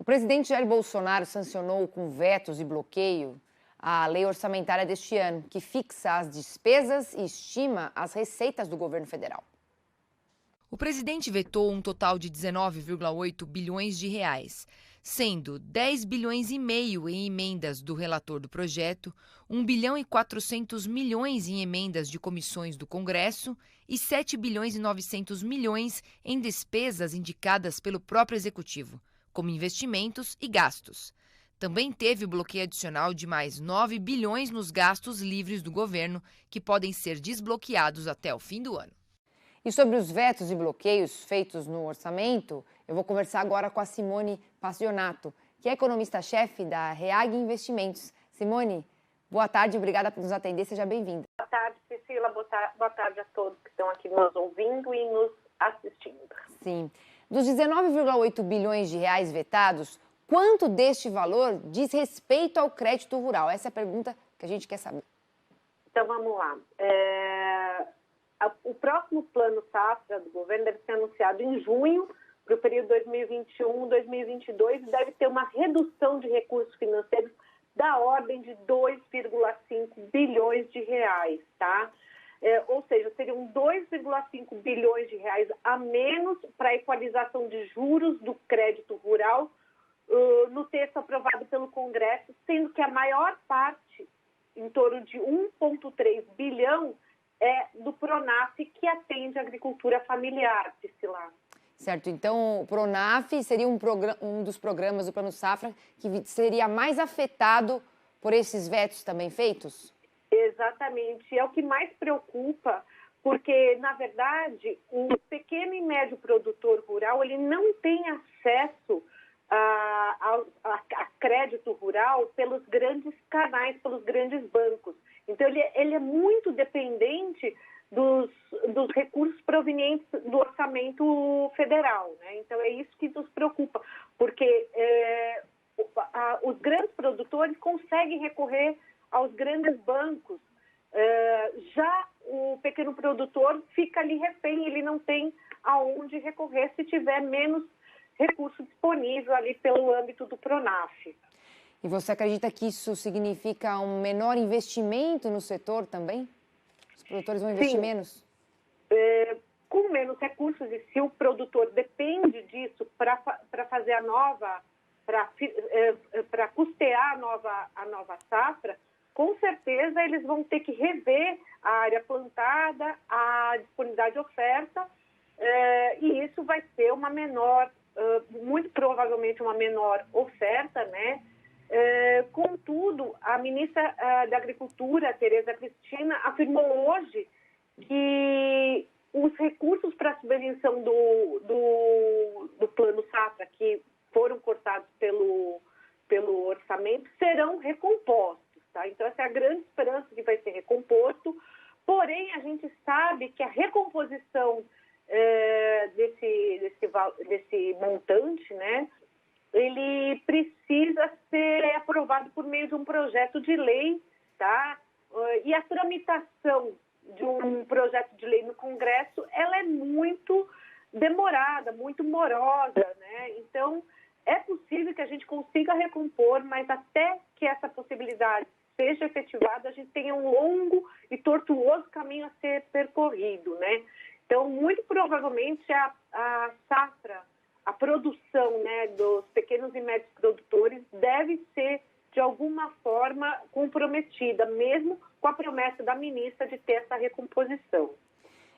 O presidente Jair Bolsonaro sancionou com vetos e bloqueio a lei orçamentária deste ano, que fixa as despesas e estima as receitas do governo federal. O presidente vetou um total de 19,8 bilhões de reais, sendo 10 bilhões e meio em emendas do relator do projeto, 1 bilhão e 400 milhões em emendas de comissões do Congresso e 7 bilhões e 900 milhões em despesas indicadas pelo próprio executivo, como investimentos e gastos. Também teve o bloqueio adicional de mais 9 bilhões nos gastos livres do governo, que podem ser desbloqueados até o fim do ano. E sobre os vetos e bloqueios feitos no orçamento, eu vou conversar agora com a Simone Passionato, que é economista-chefe da Reag Investimentos. Simone, boa tarde, obrigada por nos atender, seja bem-vinda. Boa tarde, Priscila, boa tarde a todos que estão aqui nos ouvindo e nos assistindo. Sim. Dos 19,8 bilhões de reais vetados, quanto deste valor diz respeito ao crédito rural? Essa é a pergunta que a gente quer saber. Então, vamos lá. O próximo plano safra do governo deve ser anunciado em junho para o período 2021-2022 e deve ter uma redução de recursos financeiros da ordem de 2,5 bilhões de reais, tá? Ou seja, seriam 2,5 bilhões de reais a menos para a equalização de juros do crédito rural no texto aprovado pelo Congresso, sendo que a maior parte, em torno de 1,3 bilhão, é do Pronaf, que atende a agricultura familiar, Priscila. Certo, então o Pronaf seria um dos programas do Plano Safra que seria mais afetado por esses vetos também feitos? Exatamente, é o que mais preocupa, porque, na verdade, o pequeno e médio produtor rural ele não tem acesso a crédito rural pelos grandes canais, pelos grandes bancos. Então, ele é muito dependente dos recursos provenientes do orçamento federal, né? Então, é isso que nos preocupa, porque os grandes produtores conseguem recorrer aos grandes bancos, já o pequeno produtor fica ali refém, ele não tem aonde recorrer se tiver menos recurso disponível ali pelo âmbito do Pronaf. E você acredita que isso significa um menor investimento no setor também? Os produtores vão investir menos? Com menos recursos, e se o produtor depende disso para fazer para custear a nova safra, com certeza eles vão ter que rever a área plantada, a disponibilidade de oferta, e isso vai ser uma menor, muito provavelmente uma menor oferta, né? Contudo, a ministra da Agricultura, Tereza Cristina, afirmou hoje que os recursos para a subvenção do Plano Safra, que foram cortados pelo orçamento, serão recompostos. Tá? Então, essa é a grande esperança que vai ser recomposto. Porém, a gente sabe que a recomposição desse montante, né, ele precisa ser aprovado por meio de um projeto de lei, tá? E a tramitação de um projeto de lei no Congresso, ela é muito demorada, muito morosa, né? Então, é possível que a gente consiga recompor, mas até que essa possibilidade seja efetivada, a gente tem um longo e tortuoso caminho a ser percorrido, né? Então, muito provavelmente a safra, a produção, né, dos pequenos e médios produtores deve ser, de alguma forma, comprometida, mesmo com a promessa da ministra de ter essa recomposição.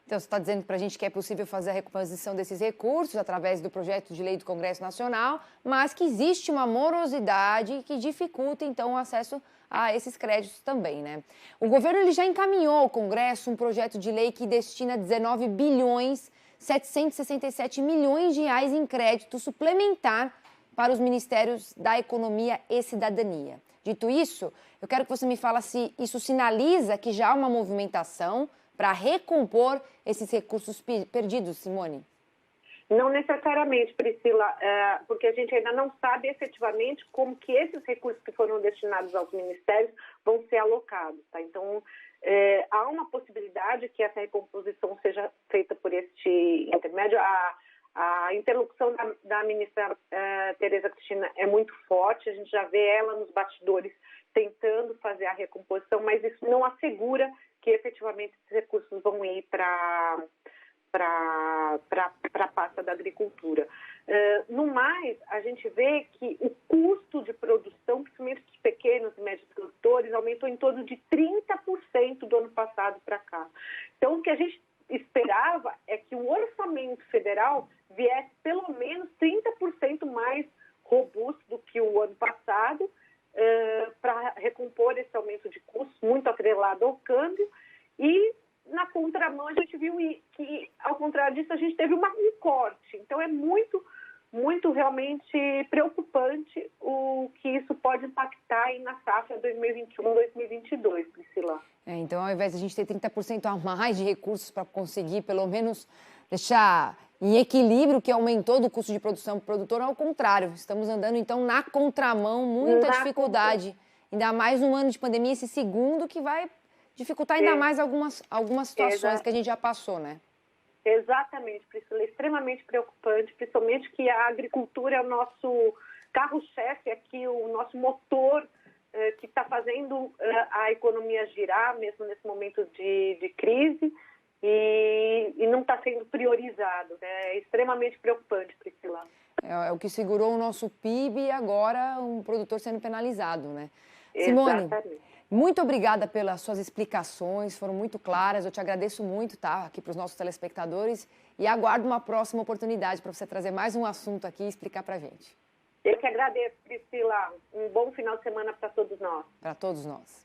Então, você está dizendo para a gente que é possível fazer a recomposição desses recursos através do projeto de lei do Congresso Nacional, mas que existe uma morosidade que dificulta, então, o acesso a esses créditos também, né? O governo ele já encaminhou ao Congresso um projeto de lei que destina 19 bilhões 767 milhões de reais em crédito suplementar para os Ministérios da Economia e Cidadania. Dito isso, eu quero que você me fale se isso sinaliza que já há uma movimentação para recompor esses recursos perdidos, Simone. Não necessariamente, Priscila, porque a gente ainda não sabe efetivamente como que esses recursos que foram destinados aos ministérios vão ser alocados, tá? Então, há uma possibilidade que essa recomposição seja feita por este intermédio. A interlocução da ministra Tereza Cristina é muito forte, a gente já vê ela nos bastidores tentando fazer a recomposição, mas isso não assegura que efetivamente esses recursos vão ir para a pasta da agricultura. No mais, a gente vê que o custo de produção, principalmente dos pequenos e médios produtores, aumentou em torno de 30% do ano passado para cá. Então, o que a gente esperava é que o orçamento federal viesse pelo menos 30% mais robusto do que o ano passado, para recompor esse aumento de custos, muito atrelado ao câmbio, e na contramão a gente viu que, ao contrário disso, a gente teve um corte. Então é muito realmente preocupante o que isso pode impactar aí na safra 2021-2022, Priscila. Então, ao invés de a gente ter 30% a mais de recursos para conseguir, pelo menos, deixar em equilíbrio o que aumentou do custo de produção para o produtor, ao contrário. Estamos andando, então, na contramão, muita dificuldade. Ainda mais num ano de pandemia, esse segundo que vai dificultar ainda mais algumas situações que a gente já passou, né? Exatamente, Priscila. É extremamente preocupante, principalmente que a agricultura é o nosso carro-chefe aqui, o nosso motor que está fazendo a economia girar, mesmo nesse momento de crise, e não está sendo priorizado, né? É extremamente preocupante, Priscila. É o que segurou o nosso PIB e agora um produtor sendo penalizado, né? Simone, muito obrigada pelas suas explicações, foram muito claras, eu te agradeço muito, tá, aqui para os nossos telespectadores, e aguardo uma próxima oportunidade para você trazer mais um assunto aqui e explicar para a gente. Eu que agradeço, Priscila. Um bom final de semana para todos nós. Para todos nós.